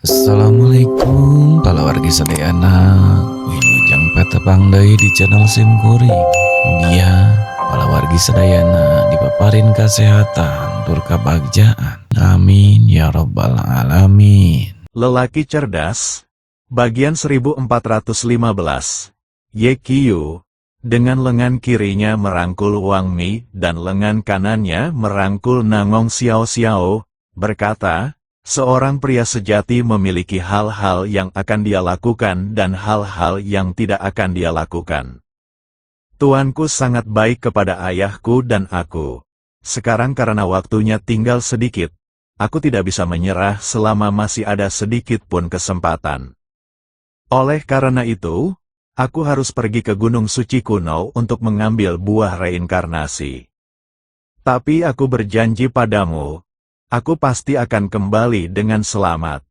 Assalamualaikum wargi sadayana wilujeng petepang deui di channel Simkuring. Mugia wargi sadayana dipaparin kesehatan tur kabagjaan. Amin ya robbal alamin. Lelaki cerdas, bagian 1415. YQ, dengan lengan kirinya merangkul Wang Mi dan lengan kanannya merangkul Nangong Xiao Xiao, berkata, seorang pria sejati memiliki hal-hal yang akan dia lakukan dan hal-hal yang tidak akan dia lakukan. Tuanku sangat baik kepada ayahku dan aku. Sekarang karena waktunya tinggal sedikit, aku tidak bisa menyerah selama masih ada sedikit pun kesempatan. Oleh karena itu, aku harus pergi ke Gunung Suci Kuno untuk mengambil buah reinkarnasi. Tapi aku berjanji padamu, aku pasti akan kembali dengan selamat.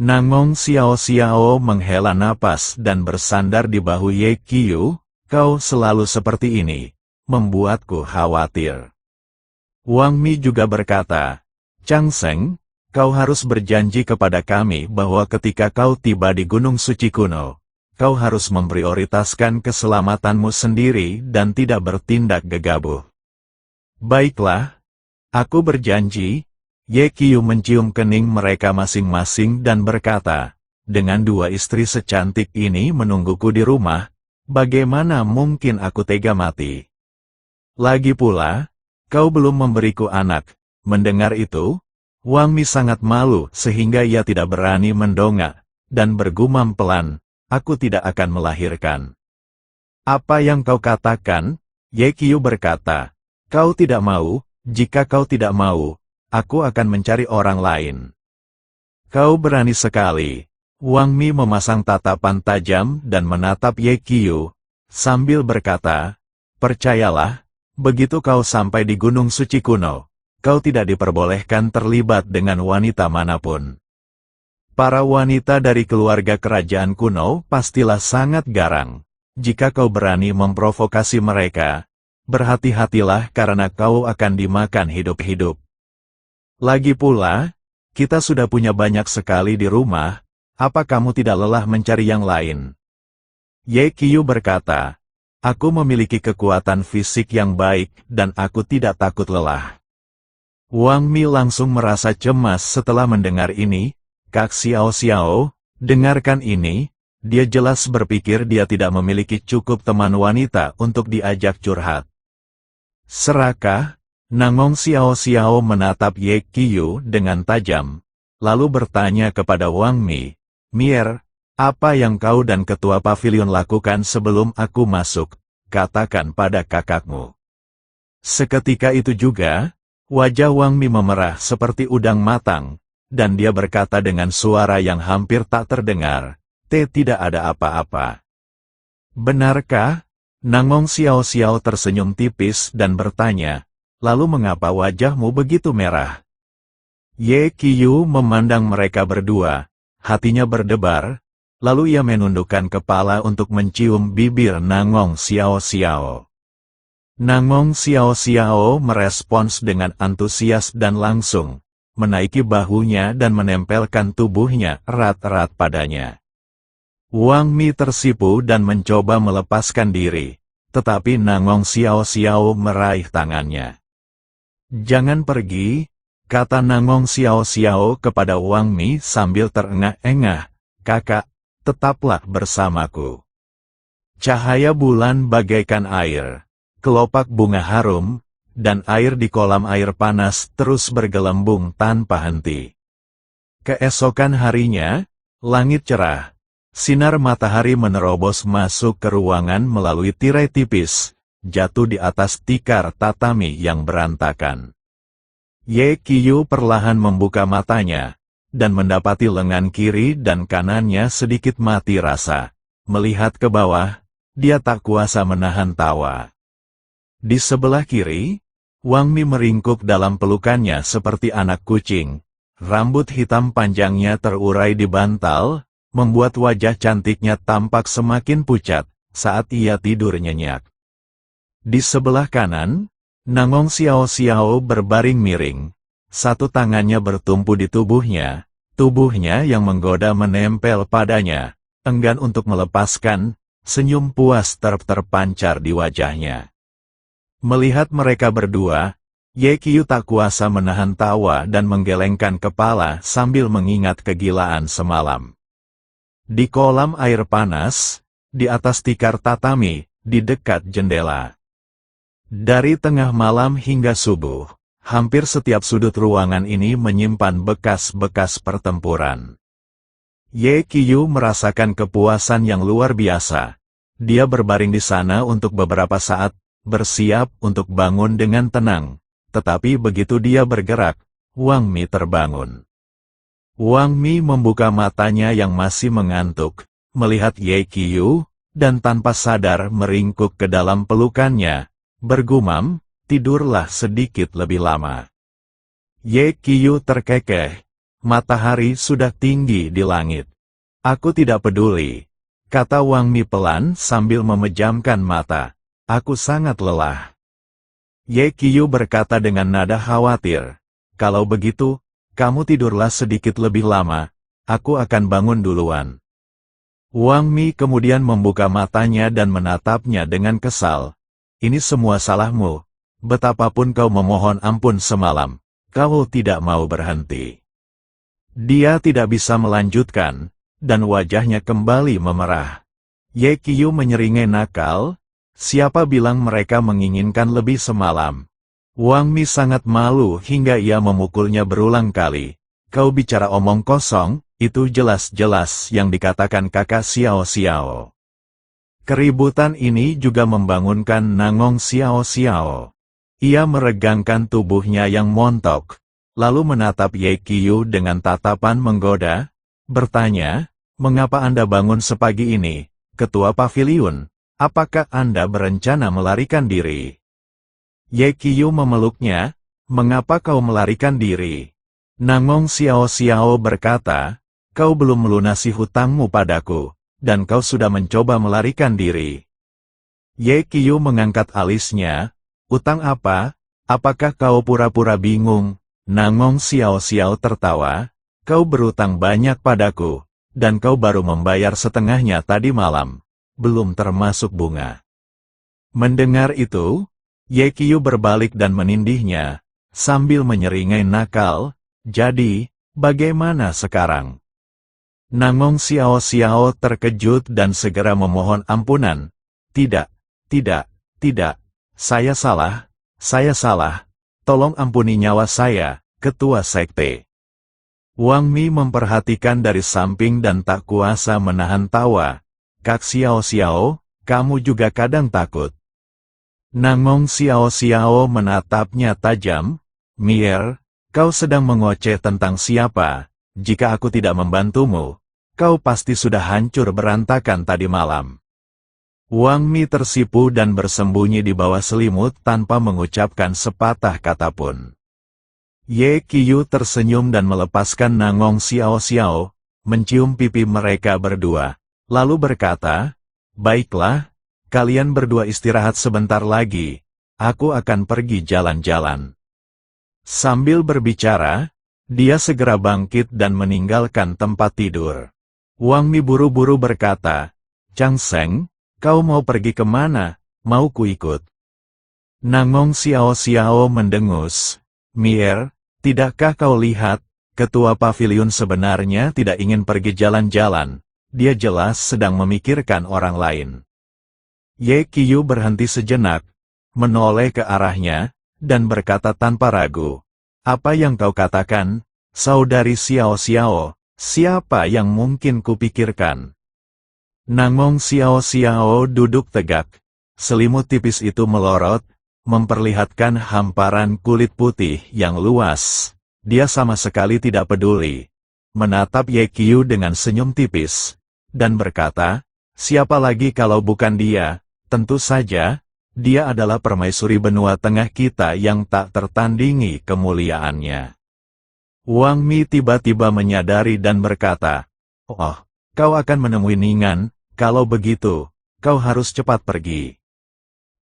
Nangong Xiao Xiao menghela napas dan bersandar di bahu Ye Qiu. Kau selalu seperti ini, membuatku khawatir. Wang Mi juga berkata, Chang Seng, kau harus berjanji kepada kami bahwa ketika kau tiba di Gunung Suci Kuno, kau harus memprioritaskan keselamatanmu sendiri dan tidak bertindak gegabah. Baiklah, aku berjanji. Ye Qiu mencium kening mereka masing-masing dan berkata, dengan dua istri secantik ini menungguku di rumah, bagaimana mungkin aku tega mati? Lagi pula, kau belum memberiku anak. Mendengar itu, Wang Mi sangat malu sehingga ia tidak berani mendongak, dan bergumam pelan, aku tidak akan melahirkan. Apa yang kau katakan? Ye Qiu berkata, kau tidak mau, jika kau tidak mau, aku akan mencari orang lain. Kau berani sekali. Wang Mi memasang tatapan tajam dan menatap Ye Qiu, sambil berkata, percayalah, begitu kau sampai di Gunung Suci Kuno, kau tidak diperbolehkan terlibat dengan wanita manapun. Para wanita dari keluarga kerajaan kuno pastilah sangat garang. Jika kau berani memprovokasi mereka, berhati-hatilah karena kau akan dimakan hidup-hidup. Lagi pula, kita sudah punya banyak sekali di rumah, apa kamu tidak lelah mencari yang lain? Ye Qiu berkata, aku memiliki kekuatan fisik yang baik dan aku tidak takut lelah. Wang Mi langsung merasa cemas setelah mendengar ini. Kak Xiao Xiao, dengarkan ini, dia jelas berpikir dia tidak memiliki cukup teman wanita untuk diajak curhat. Serakah? Nangong Xiao Xiao menatap Ye Qiu dengan tajam, lalu bertanya kepada Wang Mi, Mier, apa yang kau dan ketua pavilion lakukan sebelum aku masuk? Katakan pada kakakmu. Seketika itu juga, wajah Wang Mi memerah seperti udang matang, dan dia berkata dengan suara yang hampir tak terdengar, tidak ada apa-apa. Benarkah? Nangong Xiao Xiao tersenyum tipis dan bertanya, lalu mengapa wajahmu begitu merah? Ye Qiu memandang mereka berdua, hatinya berdebar, lalu ia menundukkan kepala untuk mencium bibir Nangong Xiao Xiao. Nangong Xiao Xiao merespons dengan antusias dan langsung menaiki bahunya dan menempelkan tubuhnya erat-erat padanya. Wang Mi tersipu dan mencoba melepaskan diri, tetapi Nangong Xiao Xiao meraih tangannya. Jangan pergi, kata Nangong Xiao Xiao kepada Wang Mi sambil terengah-engah, kakak, tetaplah bersamaku. Cahaya bulan bagaikan air, kelopak bunga harum, dan air di kolam air panas terus bergelembung tanpa henti. Keesokan harinya, langit cerah, sinar matahari menerobos masuk ke ruangan melalui tirai tipis, jatuh di atas tikar tatami yang berantakan. Ye Qiu perlahan membuka matanya, dan mendapati lengan kiri dan kanannya sedikit mati rasa. Melihat ke bawah, dia tak kuasa menahan tawa. Di sebelah kiri, Wang Mi meringkuk dalam pelukannya seperti anak kucing. Rambut hitam panjangnya terurai di bantal, membuat wajah cantiknya tampak semakin pucat saat ia tidur nyenyak. Di sebelah kanan, Nangong Xiao Xiao berbaring miring. Satu tangannya bertumpu di tubuhnya, Tubuhnya yang menggoda menempel padanya, enggan untuk melepaskan, senyum puas terpancar di wajahnya. Melihat mereka berdua, Ye Qiu tak kuasa menahan tawa dan menggelengkan kepala sambil mengingat kegilaan semalam. Di kolam air panas, di atas tikar tatami, di dekat jendela. Dari tengah malam hingga subuh, hampir setiap sudut ruangan ini menyimpan bekas-bekas pertempuran. Ye Qiu merasakan kepuasan yang luar biasa. Dia berbaring di sana untuk beberapa saat, bersiap untuk bangun dengan tenang. Tetapi begitu dia bergerak, Wang Mi terbangun. Wang Mi membuka matanya yang masih mengantuk, melihat Ye Qiu, dan tanpa sadar meringkuk ke dalam pelukannya, bergumam, tidurlah sedikit lebih lama. Ye Qiu terkekeh. Matahari sudah tinggi di langit. Aku tidak peduli, kata Wang Mi pelan sambil memejamkan mata. Aku sangat lelah. Ye Qiu berkata dengan nada khawatir. Kalau begitu, kamu tidurlah sedikit lebih lama, aku akan bangun duluan. Wang Mi kemudian membuka matanya dan menatapnya dengan kesal. Ini semua salahmu. Betapapun kau memohon ampun semalam, kau tidak mau berhenti. Dia tidak bisa melanjutkan, dan wajahnya kembali memerah. Ye Qiu menyeringai nakal, siapa bilang mereka menginginkan lebih semalam. Wang Mi sangat malu hingga ia memukulnya berulang kali. Kau bicara omong kosong, itu jelas-jelas yang dikatakan kakak Xiao Xiao. Keributan ini juga membangunkan Nangong Xiao Xiao. Ia meregangkan tubuhnya yang montok, lalu menatap Ye Qiu dengan tatapan menggoda, bertanya, mengapa Anda bangun sepagi ini, Ketua Paviliun? Apakah Anda berencana melarikan diri? Ye Qiu memeluknya, mengapa kau melarikan diri? Nangong Xiao Xiao berkata, kau belum melunasi hutangmu padaku, dan kau sudah mencoba melarikan diri. Ye Qiu mengangkat alisnya, utang apa? Apakah kau pura-pura bingung? Nangong Xiao Xiao tertawa, kau berutang banyak padaku, dan kau baru membayar setengahnya tadi malam, belum termasuk bunga. Mendengar itu, Ye Qiu berbalik dan menindihnya, sambil menyeringai nakal, jadi, bagaimana sekarang? Nangong Xiao Xiao terkejut dan segera memohon ampunan. Tidak, saya salah, tolong ampuni nyawa saya, Ketua Sekte. Wang Mi memperhatikan dari samping dan tak kuasa menahan tawa. Kak Xiao Xiao, kamu juga kadang takut. Nangong Xiao Xiao menatapnya tajam. Mier, kau sedang mengoceh tentang siapa? Jika aku tidak membantumu, kau pasti sudah hancur berantakan tadi malam. Wang Mi tersipu dan bersembunyi di bawah selimut tanpa mengucapkan sepatah kata pun. Ye Qiu tersenyum dan melepaskan Nangong Xiao Xiao, mencium pipi mereka berdua, lalu berkata, baiklah, kalian berdua istirahat sebentar lagi, aku akan pergi jalan-jalan. Sambil berbicara, dia segera bangkit dan meninggalkan tempat tidur. Wang Mi buru-buru berkata, Chang Seng, kau mau pergi kemana? Mau kuikut? Nangong Xiao Xiao mendengus. Mier, tidakkah kau lihat, Ketua Paviliun sebenarnya tidak ingin pergi jalan-jalan. Dia jelas sedang memikirkan orang lain. Ye Qiu berhenti sejenak, menoleh ke arahnya, dan berkata tanpa ragu. Apa yang kau katakan, Saudari Xiao Xiao, siapa yang mungkin kupikirkan? Nangong Xiao Xiao duduk tegak. Selimut tipis itu melorot, memperlihatkan hamparan kulit putih yang luas. Dia sama sekali tidak peduli. Menatap Ye Qiu dengan senyum tipis, dan berkata, siapa lagi kalau bukan dia? Tentu saja, dia adalah permaisuri benua tengah kita yang tak tertandingi kemuliaannya. Wang Mi tiba-tiba menyadari dan berkata, oh, kau akan menemui Ningan. Kalau begitu, kau harus cepat pergi.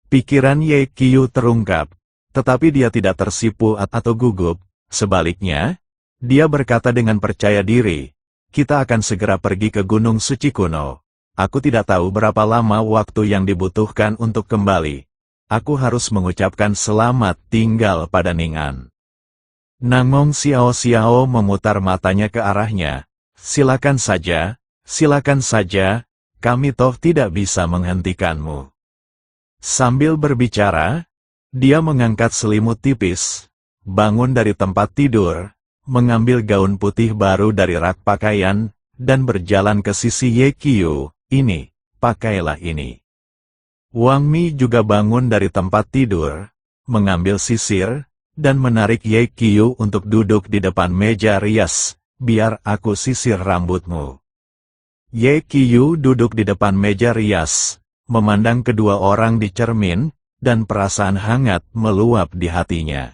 Pikiran Ye Qiu terungkap, tetapi dia tidak tersipu atau gugup. Sebaliknya, Dia berkata dengan percaya diri, kita akan segera pergi ke Gunung Suci kuno. Aku tidak tahu berapa lama waktu yang dibutuhkan untuk kembali. Aku harus mengucapkan selamat tinggal pada Ning-an. Nangong Xiao Xiao memutar matanya ke arahnya. Silakan saja, kami toh tidak bisa menghentikanmu. Sambil berbicara, dia mengangkat selimut tipis, bangun dari tempat tidur, mengambil gaun putih baru dari rak pakaian, dan berjalan ke sisi Ye Qiu. Ini, pakailah ini. Wang Mi juga bangun dari tempat tidur, mengambil sisir, dan menarik Ye Qiu untuk duduk di depan meja rias. Biar aku sisir rambutmu. Ye Qiu duduk di depan meja rias, memandang kedua orang di cermin, dan perasaan hangat meluap di hatinya.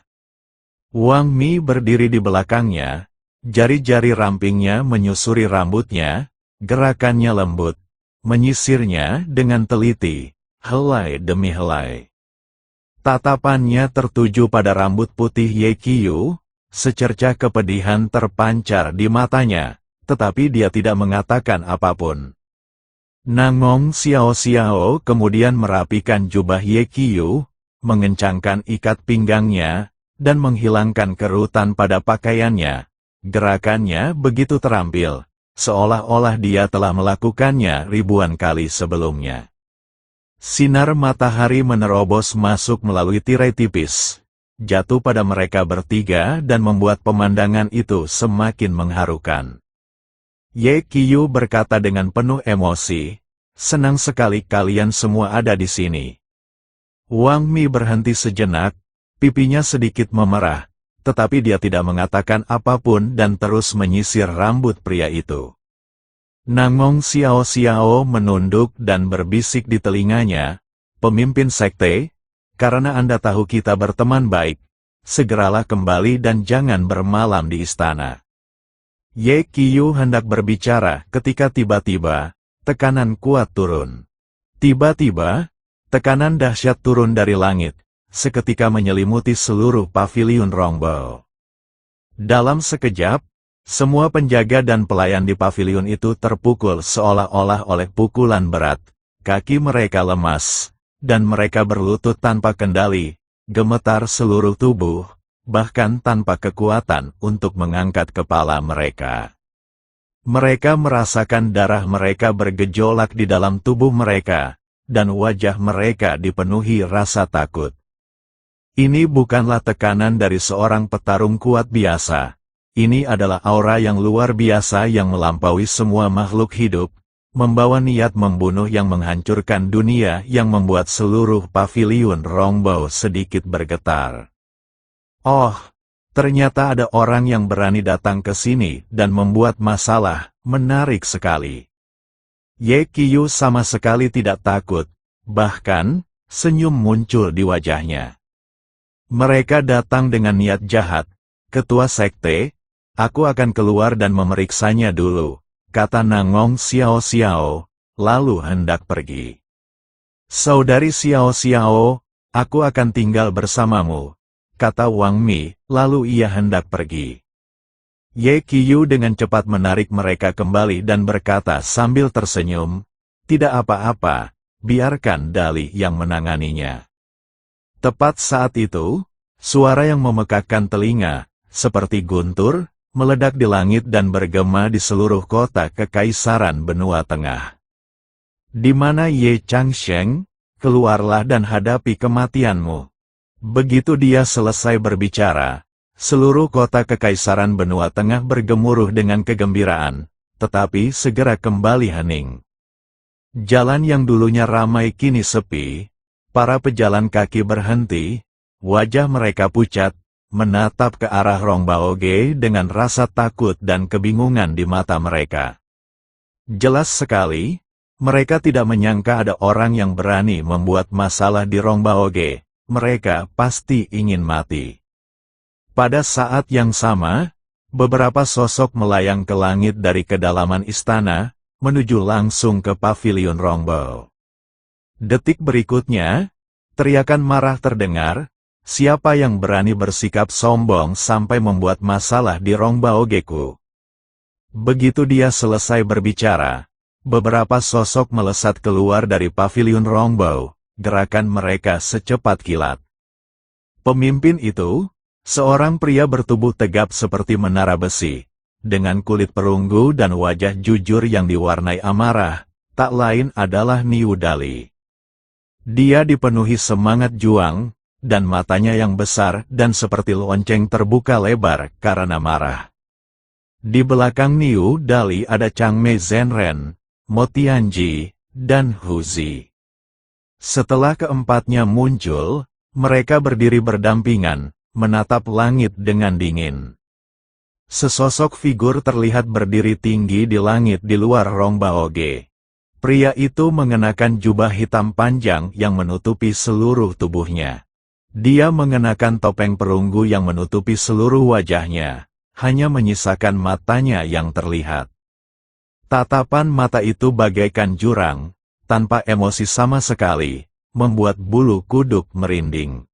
Wang Mi berdiri di belakangnya, jari-jari rampingnya menyusuri rambutnya, gerakannya lembut, menyisirnya dengan teliti, helai demi helai. Tatapannya tertuju pada rambut putih Ye Qiu, secercah kepedihan terpancar di matanya, tetapi dia tidak mengatakan apapun. Nangong Xiao Xiao kemudian merapikan jubah Ye Qiu, mengencangkan ikat pinggangnya, dan menghilangkan kerutan pada pakaiannya. Gerakannya begitu terampil, seolah-olah dia telah melakukannya ribuan kali sebelumnya. Sinar matahari menerobos masuk melalui tirai tipis, jatuh pada mereka bertiga dan membuat pemandangan itu semakin mengharukan. Ye Qiu berkata dengan penuh emosi, senang sekali kalian semua ada di sini. Wang Mi berhenti sejenak, pipinya sedikit memerah, tetapi dia tidak mengatakan apapun dan terus menyisir rambut pria itu. Nangong Xiao Xiao menunduk dan berbisik di telinganya, pemimpin sekte, karena Anda tahu kita berteman baik, segeralah kembali dan jangan bermalam di istana. Ye Qiu hendak berbicara ketika tiba-tiba, tekanan kuat turun. Tiba-tiba, tekanan dahsyat turun dari langit, seketika menyelimuti seluruh paviliun Rongbao. Dalam sekejap, semua penjaga dan pelayan di paviliun itu terpukul seolah-olah oleh pukulan berat, kaki mereka lemas, dan mereka berlutut tanpa kendali, gemetar seluruh tubuh, bahkan tanpa kekuatan untuk mengangkat kepala mereka. Mereka merasakan darah mereka bergejolak di dalam tubuh mereka, dan wajah mereka dipenuhi rasa takut. Ini bukanlah tekanan dari seorang petarung kuat biasa. Ini adalah aura yang luar biasa yang melampaui semua makhluk hidup, membawa niat membunuh yang menghancurkan dunia yang membuat seluruh paviliun Rongbao sedikit bergetar. Oh, ternyata ada orang yang berani datang ke sini dan membuat masalah, menarik sekali. Ye Qiu sama sekali tidak takut, bahkan, senyum muncul di wajahnya. Mereka datang dengan niat jahat, ketua sekte. Aku akan keluar dan memeriksanya dulu, kata Nangong Xiao Xiao, lalu hendak pergi. Saudari Xiao Xiao, aku akan tinggal bersamamu, kata Wang Mi, lalu ia hendak pergi. Ye Qiu dengan cepat menarik mereka kembali dan berkata sambil tersenyum, tidak apa-apa, biarkan Dali yang menanganinya. Tepat saat itu, suara yang memekakkan telinga, seperti guntur, meledak di langit dan bergema di seluruh kota Kekaisaran Benua Tengah. Di mana Ye Changsheng, keluarlah dan hadapi kematianmu. Begitu dia selesai berbicara, seluruh kota Kekaisaran Benua Tengah bergemuruh dengan kegembiraan, tetapi segera kembali hening. Jalan yang dulunya ramai kini sepi, para pejalan kaki berhenti, wajah mereka pucat, menatap ke arah Rongbaoge dengan rasa takut dan kebingungan di mata mereka. Jelas sekali, mereka tidak menyangka ada orang yang berani membuat masalah di Rongbaoge, mereka pasti ingin mati. Pada saat yang sama, beberapa sosok melayang ke langit dari kedalaman istana, menuju langsung ke paviliun Rongbao. Detik berikutnya, teriakan marah terdengar, siapa yang berani bersikap sombong sampai membuat masalah di Rongbaogeku? Begitu dia selesai berbicara, beberapa sosok melesat keluar dari paviliun Rongbao, gerakan mereka secepat kilat. Pemimpin itu, seorang pria bertubuh tegap seperti menara besi, dengan kulit perunggu dan wajah jujur yang diwarnai amarah, tak lain adalah Niu Dali. Dia dipenuhi semangat juang, dan matanya yang besar dan seperti lonceng terbuka lebar karena marah. Di belakang Niu Dali ada Changmei Zhenren, Mo Tianji, dan Hu Zi. Setelah keempatnya muncul, mereka berdiri berdampingan, menatap langit dengan dingin. Sesosok figur terlihat berdiri tinggi di langit di luar Rongbaoge. Pria itu mengenakan jubah hitam panjang yang menutupi seluruh tubuhnya. Dia mengenakan topeng perunggu yang menutupi seluruh wajahnya, hanya menyisakan matanya yang terlihat. Tatapan mata itu bagaikan jurang, tanpa emosi sama sekali, membuat bulu kuduk merinding.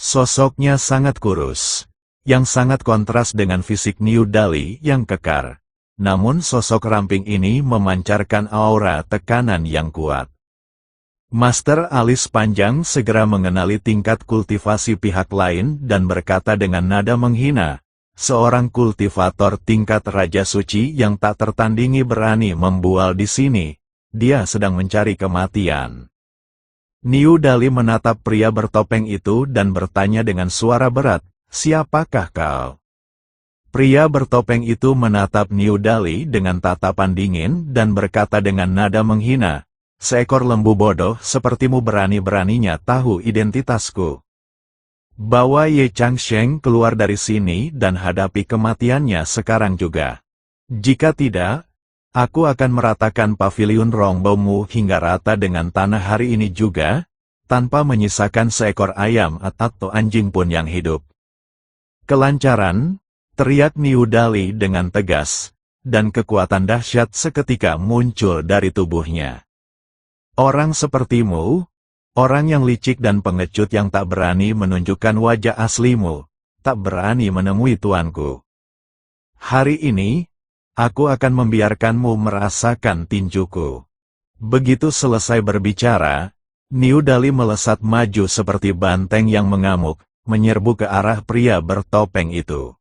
Sosoknya sangat kurus, yang sangat kontras dengan fisik Niu Dali yang kekar. Namun sosok ramping ini memancarkan aura tekanan yang kuat. Master Alis Panjang segera mengenali tingkat kultivasi pihak lain dan berkata dengan nada menghina, seorang kultivator tingkat Raja Suci yang tak tertandingi berani membual di sini, dia sedang mencari kematian. Niu Dali menatap pria bertopeng itu dan bertanya dengan suara berat, siapakah kau? Pria bertopeng itu menatap Niu Dali dengan tatapan dingin dan berkata dengan nada menghina, seekor lembu bodoh sepertimu berani-beraninya tahu identitasku. Bawa Ye Changsheng keluar dari sini dan hadapi kematiannya sekarang juga. Jika tidak, aku akan meratakan paviliun Rongbao-mu hingga rata dengan tanah hari ini juga, tanpa menyisakan seekor ayam atau anjing pun yang hidup. Kelancaran, teriak Niu Dali dengan tegas, dan kekuatan dahsyat seketika muncul dari tubuhnya. Orang sepertimu, orang yang licik dan pengecut yang tak berani menunjukkan wajah aslimu, tak berani menemui tuanku. Hari ini, aku akan membiarkanmu merasakan tinjuku. Begitu selesai berbicara, Niu Dali melesat maju seperti banteng yang mengamuk, menyerbu ke arah pria bertopeng itu.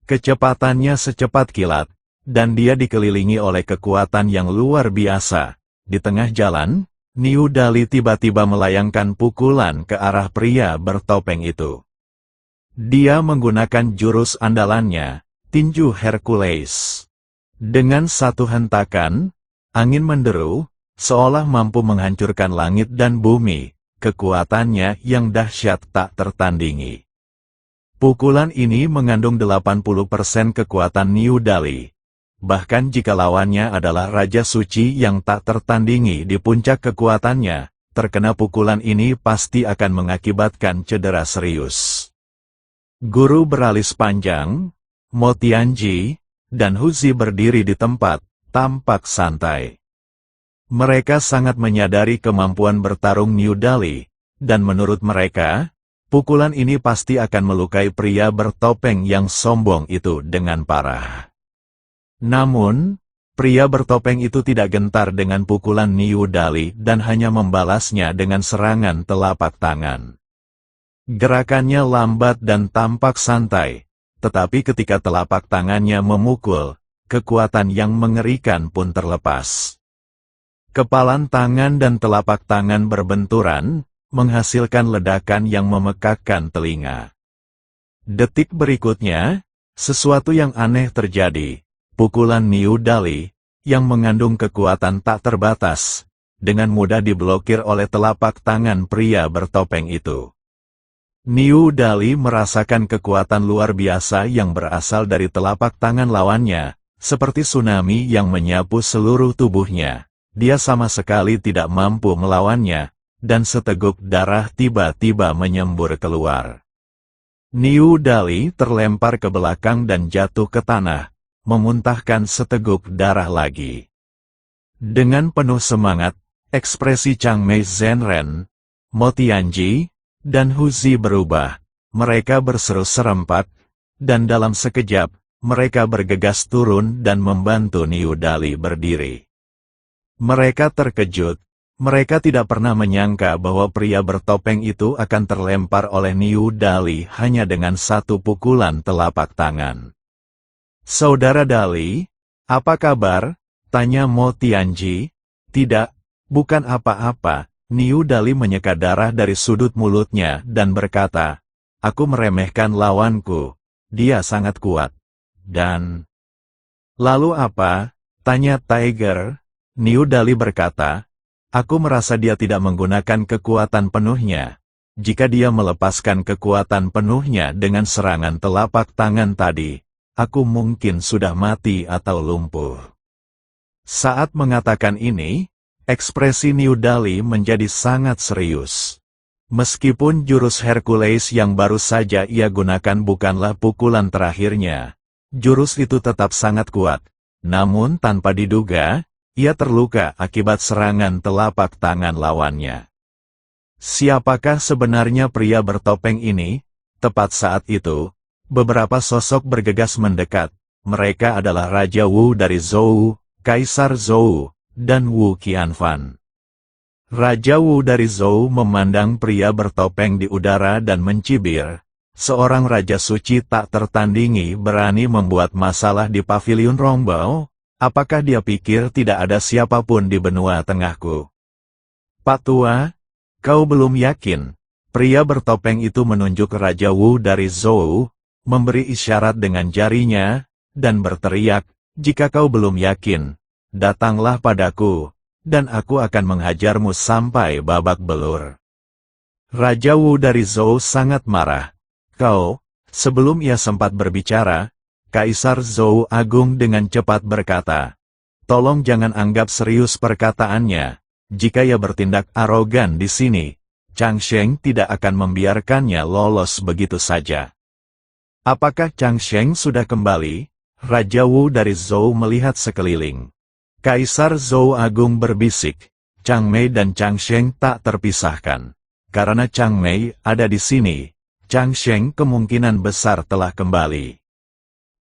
Kecepatannya secepat kilat, dan dia dikelilingi oleh kekuatan yang luar biasa. Di tengah jalan, Niu Dali tiba-tiba melayangkan pukulan ke arah pria bertopeng itu. Dia menggunakan jurus andalannya, tinju Hercules. Dengan satu hentakan, angin menderu, seolah mampu menghancurkan langit dan bumi, kekuatannya yang dahsyat tak tertandingi. Pukulan ini mengandung 80% kekuatan Niu Dali. Bahkan jika lawannya adalah Raja Suci yang tak tertandingi di puncak kekuatannya, terkena pukulan ini pasti akan mengakibatkan cedera serius. Guru beralis panjang, Mo Tianji, dan Hu Zi berdiri di tempat, tampak santai. Mereka sangat menyadari kemampuan bertarung Niu Dali, dan menurut mereka, pukulan ini pasti akan melukai pria bertopeng yang sombong itu dengan parah. Namun, pria bertopeng itu tidak gentar dengan pukulan Niu Dali dan hanya membalasnya dengan serangan telapak tangan. Gerakannya lambat dan tampak santai, tetapi ketika telapak tangannya memukul, kekuatan yang mengerikan pun terlepas. Kepalan tangan dan telapak tangan berbenturan, menghasilkan ledakan yang memekakkan telinga. Detik berikutnya, sesuatu yang aneh terjadi. Pukulan Niu Dali, yang mengandung kekuatan tak terbatas, dengan mudah diblokir oleh telapak tangan pria bertopeng itu. Niu Dali merasakan kekuatan luar biasa yang berasal dari telapak tangan lawannya, seperti tsunami yang menyapu seluruh tubuhnya. Dia sama sekali tidak mampu melawannya, dan seteguk darah tiba-tiba menyembur keluar. Niu Dali terlempar ke belakang dan jatuh ke tanah, memuntahkan seteguk darah lagi. Dengan penuh semangat, ekspresi Changmei Zhenren, Mo Tianji, dan Huzi berubah. Mereka berseru serempak, dan dalam sekejap, mereka bergegas turun dan membantu Niu Dali berdiri. Mereka terkejut. Mereka tidak pernah menyangka bahwa pria bertopeng itu akan terlempar oleh Niu Dali hanya dengan satu pukulan telapak tangan. "Saudara Dali, apa kabar?" tanya Mo Tianji. "Tidak, bukan apa-apa." Niu Dali menyeka darah dari sudut mulutnya dan berkata, "Aku meremehkan lawanku. Dia sangat kuat." "Dan lalu apa?" tanya Tiger. Niu Dali berkata, "Aku merasa dia tidak menggunakan kekuatan penuhnya. Jika dia melepaskan kekuatan penuhnya dengan serangan telapak tangan tadi, aku mungkin sudah mati atau lumpuh." Saat mengatakan ini, ekspresi Niu Dali menjadi sangat serius. Meskipun jurus Hercules yang baru saja ia gunakan bukanlah pukulan terakhirnya, jurus itu tetap sangat kuat. Namun tanpa diduga, ia terluka akibat serangan telapak tangan lawannya. Siapakah sebenarnya pria bertopeng ini? Tepat saat itu, beberapa sosok bergegas mendekat. Mereka adalah Raja Wu dari Zhou, Kaisar Zhou, dan Wu Qianfan. Raja Wu dari Zhou memandang pria bertopeng di udara dan mencibir. Seorang Raja Suci tak tertandingi berani membuat masalah di pavilion Rongbao. Apakah dia pikir tidak ada siapapun di benua tengahku? "Pak Tua, kau belum yakin?" Pria bertopeng itu menunjuk Raja Wu dari Zhou, memberi isyarat dengan jarinya, dan berteriak, "Jika kau belum yakin, datanglah padaku, dan aku akan menghajarmu sampai babak belur." Raja Wu dari Zhou sangat marah. "Kau," sebelum ia sempat berbicara, Kaisar Zhou Agung dengan cepat berkata, "Tolong jangan anggap serius perkataannya. Jika ia bertindak arogan di sini, Chang Sheng tidak akan membiarkannya lolos begitu saja." "Apakah Chang Sheng sudah kembali?" Raja Wu dari Zhou melihat sekeliling. Kaisar Zhou Agung berbisik, "Chang Mei dan Chang Sheng tak terpisahkan. Karena Chang Mei ada di sini, Chang Sheng kemungkinan besar telah kembali."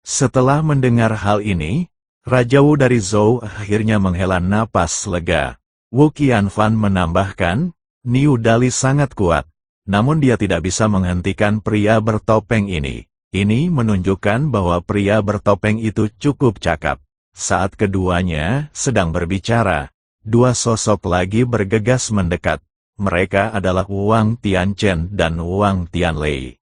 Setelah mendengar hal ini, Raja Wu dari Zhou akhirnya menghela napas lega. Wu Qianfan menambahkan, "Niu Dali sangat kuat, namun dia tidak bisa menghentikan pria bertopeng ini." Ini menunjukkan bahwa pria bertopeng itu cukup cakap. Saat keduanya sedang berbicara, dua sosok lagi bergegas mendekat. Mereka adalah Wang Tianchen dan Wang Tianlei.